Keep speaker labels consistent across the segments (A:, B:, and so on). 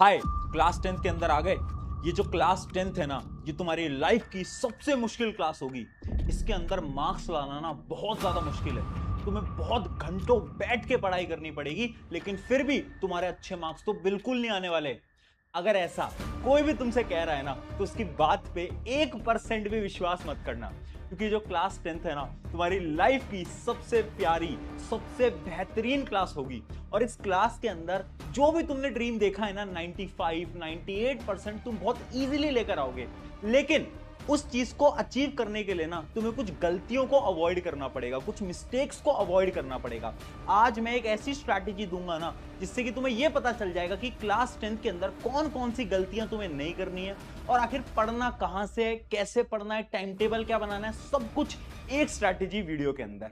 A: हाय, class 10th के अंदर आ गए। ये जो क्लास 10th है ना, ये तुम्हारी लाइफ की सबसे मुश्किल क्लास होगी। इसके अंदर मार्क्स लाना ना बहुत ज्यादा मुश्किल है। तुम्हें बहुत घंटों बैठ के पढ़ाई करनी पड़ेगी, लेकिन फिर भी तुम्हारे अच्छे मार्क्स तो बिल्कुल नहीं आने वाले। अगर ऐसा कोई भी तुमसे कह रहा है ना, तो उसकी बात पे 1% भी विश्वास मत करना, क्योंकि जो क्लास 10th है ना, तुम्हारी लाइफ की सबसे प्यारी, सबसे बेहतरीन क्लास होगी। और इस क्लास के अंदर जो भी तुमने ड्रीम देखा है ना, 95 98% तुम बहुत इजीली लेकर आओगे। लेकिन उस चीज को अचीव करने के लिए ना, तुम्हें कुछ गलतियों को अवॉइड करना पड़ेगा, कुछ मिस्टेक्स को अवॉइड करना पड़ेगा। आज मैं एक ऐसी स्ट्रैटेजी दूंगा ना, जिससे कि तुम्हें यह पता चल जाएगा कि क्लास 10th के अंदर कौन कौन सी गलतियां तुम्हें नहीं करनी है, और आखिर पढ़ना कहां से है, कैसे पढ़ना है, टाइम टेबल क्या बनाना है, सब कुछ एक स्ट्रैटेजी वीडियो के अंदर।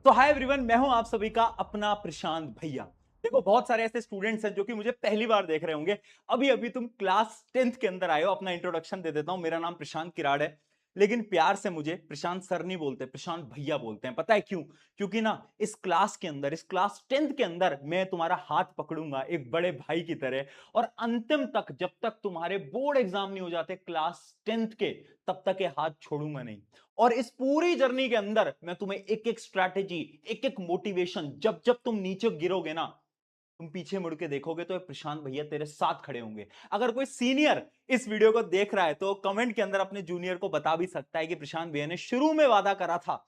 A: तो हाय एवरीवन, मैं हूं आप सभी का अपना प्रशांत भैया। देखो, बहुत सारे ऐसे स्टूडेंट्स हैं जो कि मुझे पहली बार देख रहे होंगे। अभी अभी तुम क्लास 10th के अंदर आए हो। अपना इंट्रोडक्शन दे देता हूं, मेरा नाम प्रशांत किराड़ है, लेकिन प्यार से मुझे प्रशांत सर नहीं बोलते, प्रशांत भैया बोलते हैं। पता है क्यों? क्योंकि ना, इस क्लास के अंदर, इस क्लास 10th के अंदर मैं तुम्हारा हाथ पकड़ूंगा एक बड़े भाई की तरह, और अंतिम तक, जब तक तुम्हारे बोर्ड एग्जाम नहीं हो जाते क्लास 10th के, तब तक ये हाथ छोड़ूंगा नहीं। और इस पूरी जर्नी के अंदर मैं तुम्हें एक एक स्ट्रैटेजी, एक एक मोटिवेशन, जब जब तुम नीचे गिरोगे ना, तुम पीछे मुड़ के देखोगे तो प्रशांत भैया तेरे साथ खड़े होंगे। अगर कोई सीनियर इस वीडियो को देख रहा है, तो कमेंट के अंदर अपने जूनियर को बता भी सकता है कि प्रशांत भैया ने शुरू में वादा करा था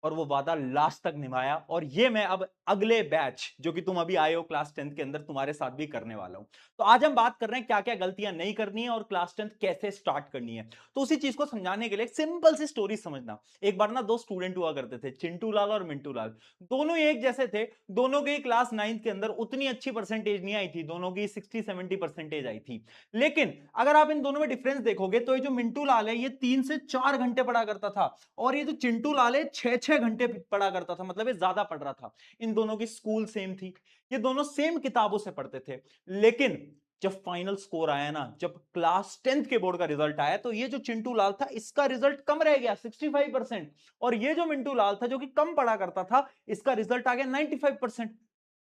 A: और वो वादा लास्ट तक निभाया। और ये मैं अब अगले बैच, जो कि तुम अभी आए हो क्लास 10th के अंदर, तुम्हारे साथ भी करने वाला हूं। तो आज हम बात कर रहे हैं क्या क्या गलतियां नहीं करनी है और क्लास 10th कैसे स्टार्ट करनी है। तो उसी चीज को समझाने के लिए एक सिंपल सी स्टोरी समझना। एक बार ना, दो स्टूडेंट हुआ करते थे, चिंटू लाल और मिंटू लाल। दोनों ही एक जैसे थे। दोनों की क्लास 9th के अंदर उतनी अच्छी परसेंटेज नहीं आई थी, दोनों की 60-70 परसेंटेज आई थी। लेकिन अगर आप इन दोनों में डिफरेंस देखोगे, तो ये जो मिंटू लाल है, ये 3 से 4 घंटे पढ़ा करता था, और ये जो चिंटू लाल है, 6-6 घंटे पढ़ा करता था। मतलब ये ज्यादा पढ़ रहा था। इन दोनों की स्कूल सेम थी, ये दोनों सेम किताबों से पढ़ते थे। लेकिन जब फाइनल स्कोर आया ना, जब क्लास 10th के बोर्ड का रिजल्ट आया, तो ये जो चिंटू लाल था, इसका रिजल्ट कम रह गया, 65%। और ये जो मिंटू लाल था, जो कि कम पढ़ा करता था, इसका रिजल्ट आ गया 95%।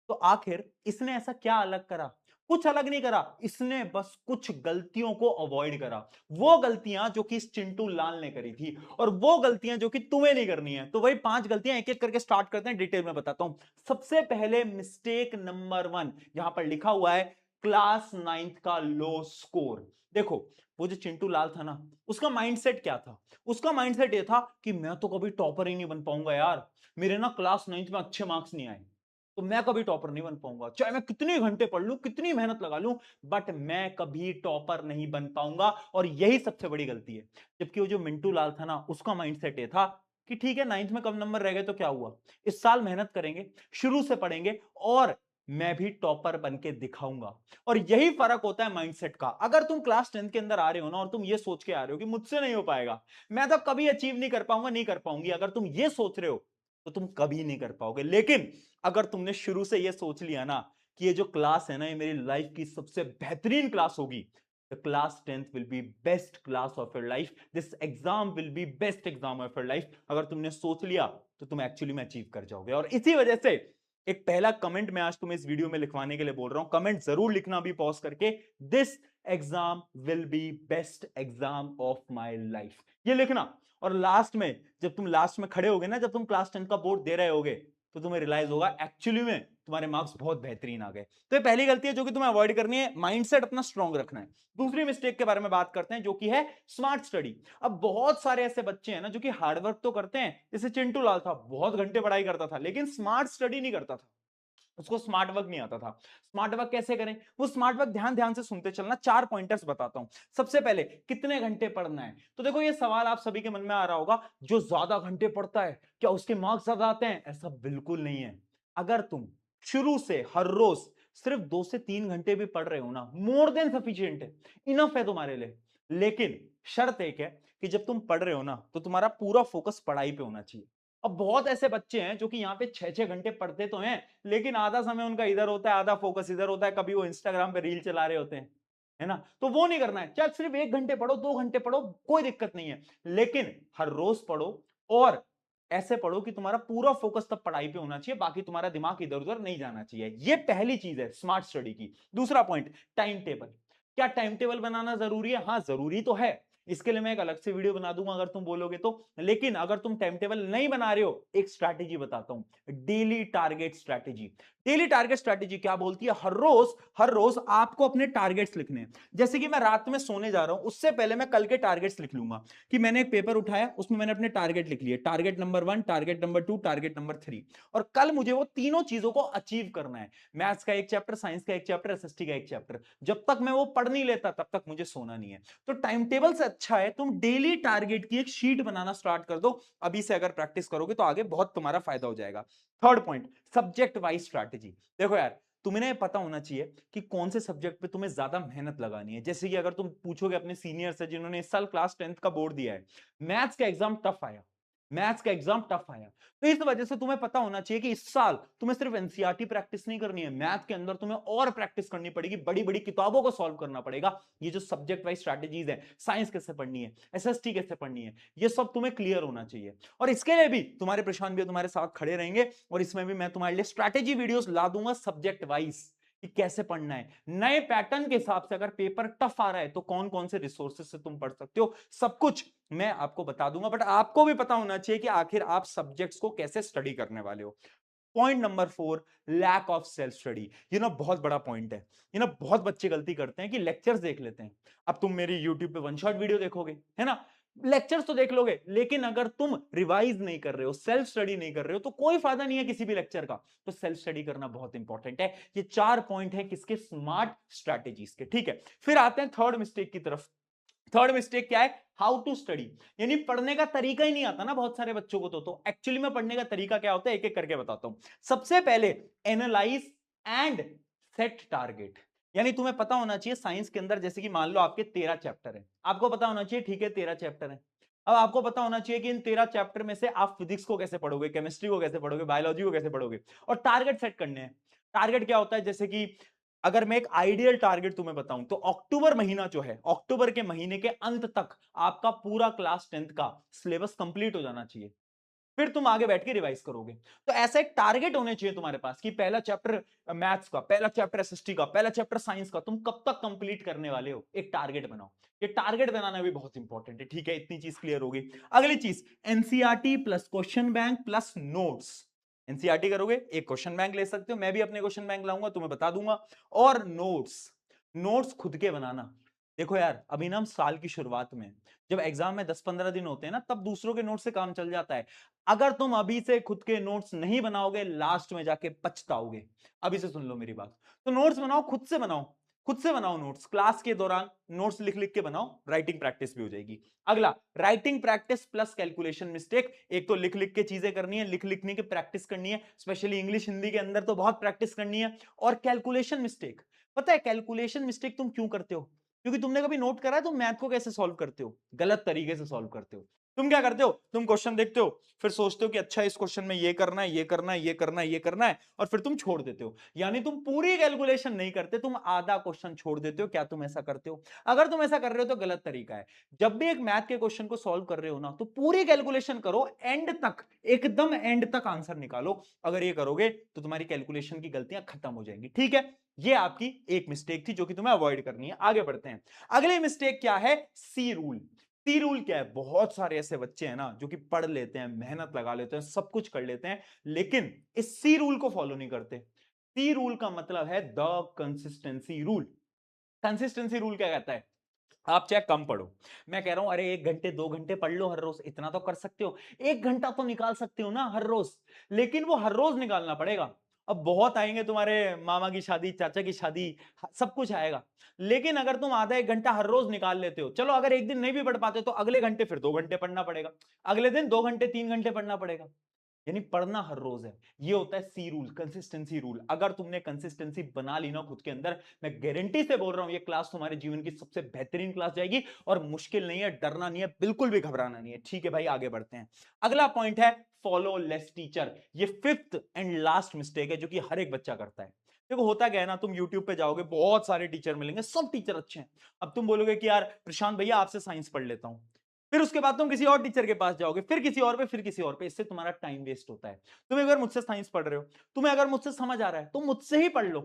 A: तो आखिर इसने ऐसा क्या अलग करा? कुछ अलग नहीं करा, इसने बस कुछ गलतियों को अवॉइड करा। वो गलतियां जो कि इस चिंटू लाल ने करी थी, और वो गलतियां जो कि तुम्हें नहीं करनी है। तो वही 5 गलतियां एक एक करके स्टार्ट करते हैं, डिटेल में बताता हूं। सबसे पहले मिस्टेक नंबर 1, यहां पर लिखा हुआ है क्लास 9th का लो स्कोर। देखो, वो जो चिंटू लाल था ना, उसका माइंडसेट क्या था? उसका माइंडसेट ये था कि मैं तो कभी टॉपर ही नहीं बन पाऊंगा यार, मेरे ना क्लास 9th में अच्छे मार्क्स नहीं आए, तो मैं कभी टॉपर नहीं बन पाऊंगा। चाहे मैं कितने घंटे पढ़ लूं, कितनी मेहनत लगा लूं, बट मैं कभी टॉपर नहीं बन पाऊंगा। और यही सबसे बड़ी गलती है। जबकि वो जो मिंटू लाल था ना, उसका माइंडसेट ये था कि ठीक है, 9th में कम नंबर रह गए तो क्या हुआ, इस साल मेहनत करेंगे, शुरू से पढ़ेंगे, और मैं भी टॉपर बन के दिखाऊंगा। और यही फर्क होता है माइंडसेट का। अगर तुम क्लास 10th के अंदर आ रहे हो ना, और तुम ये सोच के आ रहे हो कि मुझसे नहीं हो पाएगा, मैं तो कभी अचीव नहीं कर पाऊंगा, नहीं कर पाऊंगी, अगर तुम ये सोच रहे हो, तो तुम कभी नहीं कर पाओगे। लेकिन अगर तुमने शुरू से ये सोच लिया ना कि ये जो क्लास है ना, ये मेरी लाइफ की सबसे बेहतरीन क्लास होगी, the class 10th will be best class of your life, this exam will be best exam of your life, अगर तुमने सोच लिया, तो तुम एक्चुअली में अचीव कर जाओगे। और इसी वजह से एक पहला कमेंट मैं आज तुम्हें इस वीडियो में लिखवाने के लिए बोल रहा हूं। कमेंट जरूर लिखना अभी पॉज करके, this exam will be best exam of my life, ये लिखना। और लास्ट में, जब तुम लास्ट में खड़े होगे ना, जब तुम क्लास 10 का बोर्ड दे रहे होगे, तो तुम्हें रियलाइज होगा एक्चुअली में तुम्हारे मार्क्स बहुत बेहतरीन आ गए। तो ये पहली गलती है जो कि तुम्हें अवॉइड करनी है, माइंडसेट अपना स्ट्रांग रखना है। दूसरी मिस्टेक के बारे में बात करते हैं, जो कि है स्मार्ट स्टडी। अब बहुत सारे ऐसे बच्चे हैं ना, जो कि हार्डवर्क तो करते हैं, जैसे चिंटू लाल था, बहुत घंटे पढ़ाई करता था, लेकिन स्मार्ट स्टडी नहीं करता था, उसको स्मार्ट वर्क नहीं आता था। स्मार्ट वर्क कैसे करें? वो स्मार्ट वर्क ध्यान ध्यान से सुनते चलना, 4 पॉइंटर्स बताता हूं। सबसे पहले, कितने घंटे पढ़ना है? तो देखो, ये सवाल आप सभी के मन में आ रहा होगा, जो ज्यादा घंटे पढ़ता है क्या उसके मार्क्स ज्यादा आते हैं? ऐसा बिल्कुल नहीं है। अगर तुम शुरू से हर रोज सिर्फ 2 से 3 घंटे भी पढ़ रहे हो ना, मोर देन सफिशियंट है, इनफ है तुम्हारे लिए। लेकिन शर्त एक है कि जब तुम पढ़ रहे हो ना, तो तुम्हारा पूरा फोकस पढ़ाई पे होना चाहिए। अब बहुत ऐसे बच्चे हैं जो कि यहाँ पे 6-6 घंटे पढ़ते तो हैं, लेकिन आधा समय उनका इधर होता है, आधा फोकस इधर होता है, कभी वो इंस्टाग्राम पे रील चला रहे होते हैं, है ना? तो वो नहीं करना है। चाहे सिर्फ 1 घंटे पढ़ो, 2 घंटे पढ़ो, कोई दिक्कत नहीं है, लेकिन हर रोज पढ़ो। और ऐसे पढ़ो कि तुम्हारा पूरा फोकस तब पढ़ाई पे होना चाहिए, बाकी तुम्हारा दिमाग इधर उधर नहीं जाना चाहिए। ये पहली चीज है स्मार्ट स्टडी की। दूसरा पॉइंट, टाइम टेबल। क्या टाइम टेबल बनाना जरूरी है? हाँ जरूरी तो है, इसके लिए मैं एक अलग से वीडियो बना दूंगा अगर तुम बोलोगे तो। लेकिन अगर तुम टाइम टेबल नहीं बना रहे हो, एक स्ट्रैटेजी बताता हूं, daily target strategy. Daily target strategy क्या बोलती है? हर रोज आपको अपने टारगेट्स लिखने हैं। जैसे कि मैं रात में सोने जा रहा हूं, उससे पहले मैं कल के टारगेट्स लिख लूंगा कि मैंने एक पेपर उठाया, उसमें मैंने अपने टारगेट लिख लिए, target number 1, target number 2, target number 3, और कल मुझे वो तीनों चीजों को अचीव करना है। मैथ्स का एक चैप्टर, साइंस का एक चैप्टर, एसएसटी का एक चैप्टर। जब तक मैं वो पढ़ नहीं लेता तब तक मुझे सोना नहीं है। तो टाइम टेबल से अच्छा है तुम डेली टारगेट की एक शीट बनाना स्टार्ट कर दो। अभी से अगर प्रैक्टिस करोगे तो आगे बहुत तुम्हारा फायदा हो जाएगा। Third point, subject wise strategy. देखो यार, तुम्हें पता होना चाहिए कि कौन से सब्जेक्ट पे तुम्हें ज्यादा मेहनत लगानी है। जैसे कि अगर तुम पूछोगे अपने सीनियर से जिन्होंने इस साल क्लास 10th का बोर्ड दिया है, मैथ्स का एग्जाम टफ आया, मैथ्स का एग्जाम टफ आया, तो इस वजह से तुम्हें पता होना चाहिए कि इस साल तुम्हें सिर्फ एनसीईआरटी प्रैक्टिस नहीं करनी है, मैथ के अंदर तुम्हें और प्रैक्टिस करनी पड़ेगी, बड़ी बड़ी किताबों को सॉल्व करना पड़ेगा। ये जो सब्जेक्ट वाइज स्ट्रैटेजीज है, साइंस कैसे पढ़नी है, एसएसटी कैसे पढ़नी है, ये सब तुम्हें क्लियर होना चाहिए। और इसके लिए भी तुम्हारे प्रशांत भी तुम्हारे साथ खड़े रहेंगे, और इसमें भी मैं तुम्हारे लिए स्ट्रैटेजी वीडियोस ला दूंगा सब्जेक्ट वाइज कि कैसे पढ़ना है, नए पैटर्न के हिसाब से। अगर पेपर टफ आ रहा है तो कौन कौन से रिसोर्सेज से तुम पढ़ सकते हो, सब कुछ मैं आपको बता दूंगा। बट आपको भी पता होना चाहिए कि आखिर आप सब्जेक्ट्स को कैसे स्टडी करने वाले हो। Point number 4, lack of self study. ये ना बहुत बड़ा पॉइंट है। ये ना बहुत बच्चे गलती करते हैं कि लेक्चर्स देख लेते हैं। अब तुम मेरी यूट्यूब पे वन शॉट वीडियो देखोगे, है ना, लेक्चर्स तो देख लोगे, लेकिन अगर तुम रिवाइज नहीं कर रहे हो, सेल्फ स्टडी नहीं कर रहे हो, तो कोई फायदा नहीं है किसी भी लेक्चर का। तो सेल्फ स्टडी करना बहुत इंपॉर्टेंट है। ये 4 पॉइंट है किसके? स्मार्ट स्ट्रैटेजीज के। ठीक है, फिर आते हैं थर्ड मिस्टेक की तरफ। थर्ड मिस्टेक क्या है? How to study. यानी पढ़ने का तरीका ही नहीं आता ना बहुत सारे बच्चों को। तो एक्चुअली में पढ़ने का तरीका क्या होता है, एक एक करके बताता हूं। सबसे पहले, एनालाइज एंड सेट टारगेट। यानी तुम्हें पता होना चाहिए साइंस के अंदर, जैसे कि मान लो आपके 13 चैप्टर है, आपको पता होना चाहिए, ठीक है 13 चैप्टर है। अब आपको पता होना चाहिए कि इन 13 चैप्टर में से आप फिजिक्स को कैसे पढ़ोगे, केमिस्ट्री को कैसे पढ़ोगे, बायोलॉजी को कैसे पढ़ोगे, और टारगेट सेट करने हैं। टारगेट क्या होता है? जैसे कि अगर मैं एक आइडियल टारगेट तुम्हें बताऊं तो अक्टूबर महीना जो है, अक्टूबर के महीने के अंत तक आपका पूरा क्लास 10th का सिलेबस कंप्लीट हो जाना चाहिए। फिर तुम आगे बैठ के रिवाइज करोगे। तो ऐसा एक टारगेट होने चाहिए तुम्हारे पास कि पहला चैप्टर मैथ्स का, पहला चैप्टर एसएसटी का, पहला चैप्टर साइंस का तुम कब तक कंप्लीट करने वाले हो, एक टारगेट बनाओ। ये टारगेट बनाना भी बहुत इंपॉर्टेंट है। ठीक है, इतनी चीज क्लियर होगी। अगली चीज, NCERT plus question bank plus notes. NCERT करोगे, एक क्वेश्चन बैंक ले सकते हो, मैं भी अपने क्वेश्चन बैंक लाऊंगा, तुम्हें बता दूंगा। और नोट्स, नोट्स खुद के बनाना। देखो यार, अभी ना हम साल की शुरुआत में, जब एग्जाम में 10-15 दिन होते हैं ना, तब दूसरों के नोट से काम चल जाता है। अगर तुम अभी से खुद के नोट्स नहीं बनाओगे, लास्ट में जाके पछताओगे। अभी से सुन लो मेरी बात। तो नोट्स बनाओ, खुद से बनाओ, खुद से बनाओ नोट्स। क्लास के दौरान नोट्स लिख लिख के बनाओ, राइटिंग प्रैक्टिस भी हो जाएगी। अगला, writing practice plus calculation mistake. एक तो लिख लिख के चीजें करनी है, लिख लिखने की प्रैक्टिस करनी है, स्पेशली इंग्लिश हिंदी के अंदर तो बहुत प्रैक्टिस करनी है। और कैलकुलेशन मिस्टेक, पता है कैलकुलेशन मिस्टेक तुम क्यों करते हो? क्योंकि तुमने कभी नोट करा है तुम मैथ को कैसे सॉल्व करते हो? गलत तरीके से सॉल्व करते हो। तुम क्या करते हो? तुम क्वेश्चन देखते हो, फिर सोचते हो कि अच्छा इस क्वेश्चन में ये करना है, ये करना है, ये करना है, ये करना है, और फिर तुम छोड़ देते हो। यानी तुम पूरी कैलकुलेशन नहीं करते, तुम आधा क्वेश्चन छोड़ देते हो। क्या तुम ऐसा करते हो? अगर तुम ऐसा कर रहे हो तो गलत तरीका है। जब भी एक मैथ के क्वेश्चन को सॉल्व कर रहे हो ना, तो पूरी कैलकुलेशन करो, एंड तक, एकदम एंड तक आंसर निकालो। अगर ये करोगे तो तुम्हारी कैलकुलेशन की गलतियां खत्म हो जाएंगी। ठीक है, ये आपकी एक मिस्टेक थी जो कि तुम्हें अवॉइड करनी है। आगे बढ़ते हैं। अगली मिस्टेक क्या है? सी रूल। सी रूल क्या है? बहुत सारे ऐसे बच्चे हैं ना जो कि पढ़ लेते हैं, मेहनत लगा लेते हैं, सब कुछ कर लेते हैं, लेकिन इस सी रूल को फॉलो नहीं करते। सी रूल का मतलब है the consistency rule. Consistency rule क्या कहता है? आप चाहे कम पढ़ो, मैं कह रहा हूं अरे 1 घंटे 2 घंटे पढ़ लो हर रोज, इतना तो कर सकते हो, 1 घंटा तो निकाल सकते हो ना हर रोज, लेकिन वो हर रोज निकालना पड़ेगा। अब बहुत आएंगे, तुम्हारे मामा की शादी, चाचा की शादी, सब कुछ आएगा, लेकिन अगर तुम आधा 1 घंटा हर रोज निकाल लेते हो, चलो अगर एक दिन नहीं भी पढ़ पाते तो अगले घंटे फिर 2 घंटे पढ़ना पड़ेगा, अगले दिन 2 घंटे 3 घंटे पढ़ना पड़ेगा। यानी पढ़ना हर रोज है। ये होता है सी रूल, कंसिस्टेंसी रूल। अगर तुमने कंसिस्टेंसी बना ली ना खुद के अंदर, मैं गारंटी से बोल रहा हूं ये क्लास तुम्हारे जीवन की सबसे बेहतरीन क्लास जाएगी। और मुश्किल नहीं है, डरना नहीं है, बिल्कुल भी घबराना नहीं है। ठीक है भाई, आगे बढ़ते हैं। अगला पॉइंट है फॉलो लेस टीचर। ये फिफ्थ एंड लास्ट मिस्टेक है जो कि हर एक बच्चा करता है। देखो होता क्या है ना, तुम YouTube पे जाओगे, बहुत सारे टीचर मिलेंगे, सब टीचर अच्छे हैं। अब तुम बोलोगे कि यार प्रशांत भैया आपसे साइंस पढ़ लेता हूं, फिर उसके बाद तुम किसी और टीचर के पास जाओगे, फिर किसी और पे, फिर किसी और पे। इससे तुम्हारा टाइम वेस्ट होता है। तुम अगर मुझसे साइंस पढ़ रहे हो, तुम्हें अगर मुझसे समझ आ रहा है तो मुझसे ही पढ़ लो,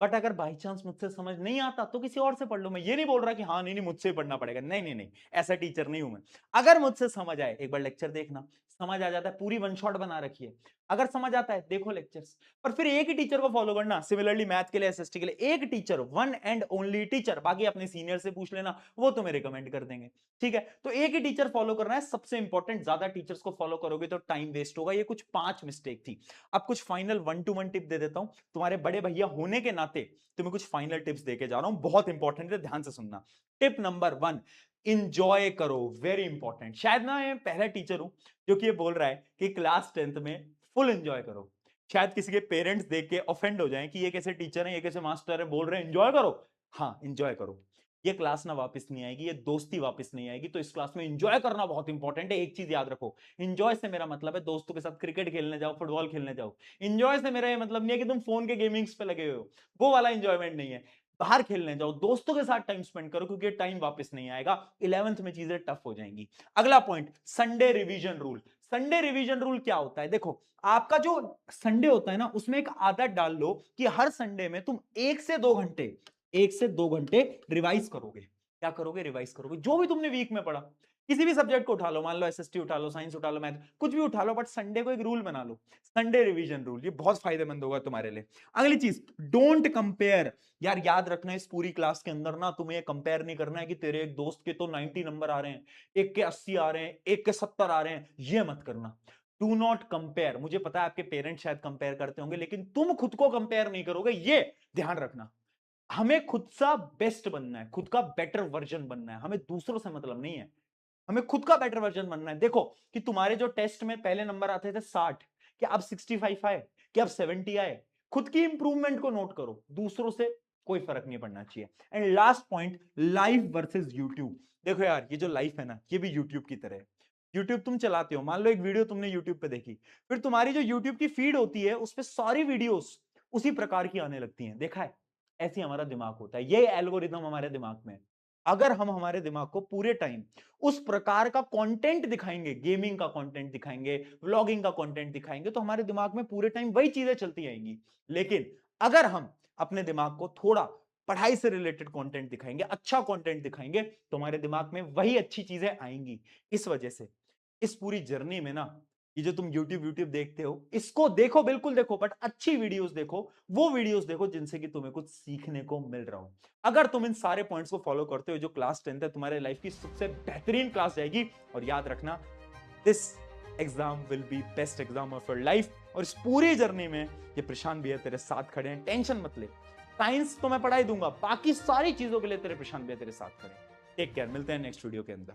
A: बट अगर बाई चांस मुझसे समझ नहीं आता तो किसी और से पढ़ लो। मैं ये नहीं बोल रहा कि हाँ नहीं नहीं मुझसे ही पढ़ना पड़ेगा, नहीं नहीं नहीं, ऐसा टीचर नहीं हूं मैं। अगर मुझसे समझ आए, एक बार लेक्चर देखना, समझ आ जाता है, पूरी वन शॉट बना रखी है, अगर समझ आता है देखो लेक्चर्स, पर फिर एक ही टीचर को फॉलो करना। सिमिलरली मैथ के लिए, एसएसटी के लिए एक teacher, one and only teacher, बाकी अपने सीनियर से पूछ लेना, वो तुम्हें रिकमेंड कर देंगे। ठीक है, तो एक ही टीचर फॉलो करना है, सबसे इंपॉर्टेंट। ज्यादा टीचर्स को फॉलो करोगे तो टाइम वेस्ट होगा। ये कुछ 5 मिस्टेक थी। अब कुछ फाइनल 1 to 1 टिप दे देता हूं, तुम्हारे बड़े भैया होने के नाते तुम्हें कुछ फाइनल टिप्स देके जा रहा हूं, बहुत इंपॉर्टेंट है, ध्यान से सुनना। टिप नंबर 1, इंजॉय करो। Very important. शायद ना मैं पहला टीचर हूं जो कि ये बोल रहा है कि क्लास 10th में फुल एंजॉय करो। शायद किसी के पेरेंट्स देख के ऑफेंड हो जाएं कि ये कैसे टीचर है, ये कैसे मास्टर है, बोल रहे हैं एंजॉय करो। हाँ, एंजॉय करो। ये क्लास ना वापस नहीं आएगी, ये दोस्ती वापस नहीं आएगी, तो इस क्लास में एंजॉय करना बहुत इंपॉर्टेंट है। एक चीज याद रखो, एंजॉय से मेरा मतलब है दोस्तों के साथ क्रिकेट खेलने जाओ, फुटबॉल खेलने जाओ। एंजॉय से मेरा ये मतलब नहीं है कि तुम फोन के गेमिंग्स पे लगे हो, वो वाला एंजॉयमेंट नहीं है। बाहर खेलने जाओ, दोस्तों के साथ टाइम स्पेंड करो, क्योंकि टाइम वापस नहीं आएगा। 11th में चीजें टफ हो जाएंगी। अगला point, Sunday revision rule. Sunday revision rule क्या होता है? देखो, आपका जो संडे होता है ना, उसमें एक आदत डाल लो कि हर संडे में तुम 1 से 2 घंटे, 1 से 2 घंटे रिवाइज करोगे। क्या करोगे? रिवाइज करोगे जो भी तुमने वीक में पढ़ा। किसी भी सब्जेक्ट को उठा लो, मान लो एसएसटी उठा लो, साइंस उठा लो, मैथ, कुछ भी उठा लो, बट संडे को एक रूल बना लो, संडे रिवीजन रूल। ये बहुत फायदेमंद होगा तुम्हारे लिए। अगली चीज, डोंट कंपेयर। यार याद रखना, इस पूरी क्लास के अंदर ना तुम्हें कंपेयर नहीं करना है कि तेरे एक दोस्त के तो 90 नंबर आ रहे हैं, एक के 80 आ रहे हैं, एक के 70 आ रहे हैं, ये मत करना। Do not compare. मुझे पता है आपके पेरेंट्स शायद कंपेयर करते होंगे, लेकिन तुम खुद को कंपेयर नहीं करोगे, ये ध्यान रखना। हमें खुद सा बेस्ट बनना है, खुद का बेटर वर्जन बनना है, हमें दूसरों से मतलब नहीं है, हमें खुद का बेटर वर्जन बनना है। देखो कि तुम्हारे जो टेस्ट में पहले नंबर आते थे 60, कि अब 65 आए, कि अब 70 आए। खुद की इंप्रूवमेंट को नोट करो, दूसरों से कोई फर्क नहीं पड़ना चाहिए। And last point, life versus YouTube. देखो यार, ये जो लाइफ है ना, ये भी यूट्यूब की तरह है। यूट्यूब तुम चलाते हो, मान लो एक वीडियो तुमने यूट्यूब पे देखी, फिर तुम्हारी जो यूट्यूब की फीड होती है उस पर सारी वीडियोस उसी प्रकार की आने लगती हैं। देखा है? ऐसी हमारा दिमाग होता है, ये एल्गोरिदम हमारे दिमाग में है। अगर हम हमारे दिमाग को पूरे टाइम उस प्रकार का कंटेंट दिखाएंगे, गेमिंग का कंटेंट दिखाएंगे, व्लॉगिंग का कंटेंट दिखाएंगे, तो हमारे दिमाग में पूरे टाइम वही चीजें चलती आएंगी। लेकिन अगर हम अपने दिमाग को थोड़ा पढ़ाई से रिलेटेड कंटेंट दिखाएंगे, अच्छा कंटेंट दिखाएंगे, तो हमारे दिमाग में वही अच्छी चीजें आएंगी। इस वजह से इस पूरी जर्नी में ना, ये जो तुम यूट्यूब देखते हो, इसको देखो, बिल्कुल देखो, बट अच्छी वीडियोस देखो, वो वीडियोस देखो जिनसे कि तुम्हें कुछ सीखने को मिल रहा हो। अगर तुम इन सारे पॉइंट्स को फॉलो करते हो, जो क्लास 10th है तुम्हारे लाइफ की सबसे बेहतरीन क्लास जाएगी। और याद रखना, this exam will be best exam of your life. और इस पूरी जर्नी में ये प्रशांत भैया तेरे साथ खड़े हैं, टेंशन मत ले। साइंस तो मैं पढ़ाई दूंगा, बाकी सारी चीजों के लिए तेरे प्रशांत भैया तेरे साथ खड़े हैं। टेक केयर, मिलते हैं नेक्स्ट वीडियो के अंदर।